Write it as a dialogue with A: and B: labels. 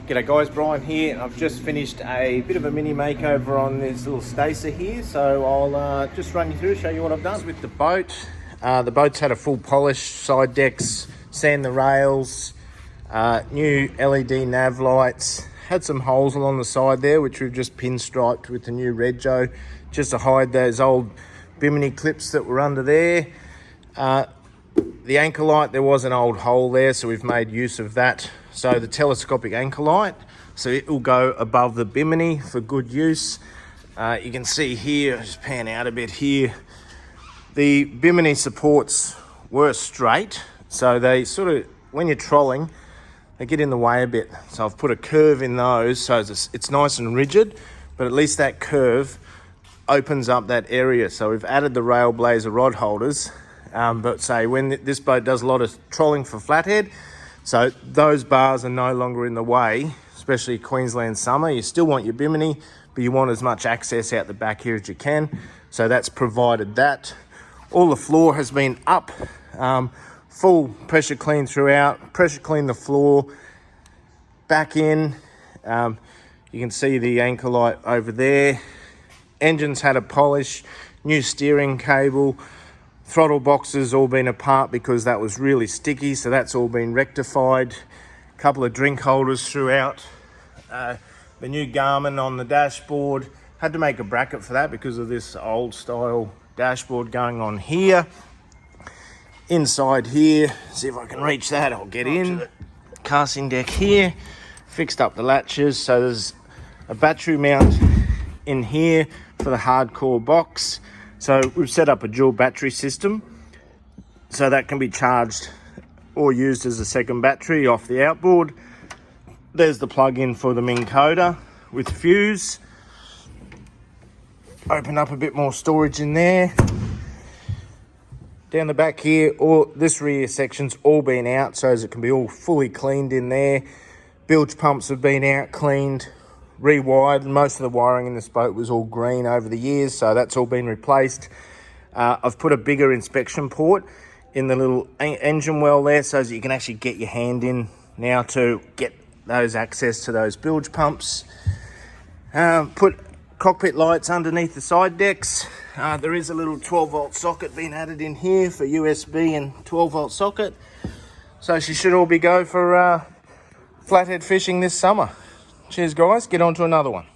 A: G'day guys, Brian here. I've just finished a bit of a mini makeover on this little Stacer here, so I'll just run you through, show you what I've done. With the boat's had a full polish, side decks, sand the rails, new LED nav lights, had some holes along the side there which we've just pinstriped with the new Redone just to hide those old bimini clips that were under there. The anchor light, there was an old hole there, so we've made use of that. So the telescopic anchor light, so it will go above the bimini for good use. You can see here, just pan out a bit here, the bimini supports were straight, so they sort of, when you're trolling, they get in the way a bit. So I've put a curve in those, so it's nice and rigid, but at least that curve opens up that area. So we've added the Railblazer rod holders, but say when this boat does a lot of trolling for flathead, so those bars are no longer in the way, especially Queensland summer. You still want your bimini, but you want as much access out the back here as you can. So that's provided that. All the floor has been up, full pressure clean throughout, pressure clean the floor, back in. You can see the anchor light over there. Engine's had a polish, new steering cable, throttle boxes all been apart because that was really sticky, so that's all been rectified. A couple of drink holders throughout. The new Garmin on the dashboard, had to make a bracket for that because of this old style dashboard going on here. Inside here, see if I can reach that, I'll get in. Casting deck here, fixed up the latches, so there's a battery mount in here for the hardcore box. So we've set up a dual battery system, so that can be charged or used as a second battery off the outboard. There's the plug-in for the Minn Coda with fuse. Open up a bit more storage in there. Down the back here, this rear section's all been out, so as it can be all fully cleaned in there. Bilge pumps have been out, cleaned, rewired. Most of the wiring in this boat was all green over the years, so that's all been replaced. I've put a bigger inspection port in the little engine well there, so that you can actually get your hand in now to get those access to those bilge pumps. Put cockpit lights underneath the side decks. There is a little 12-volt socket being added in here for USB and 12-volt socket, so she should all be go for flathead fishing this summer. Cheers guys, get on to another one.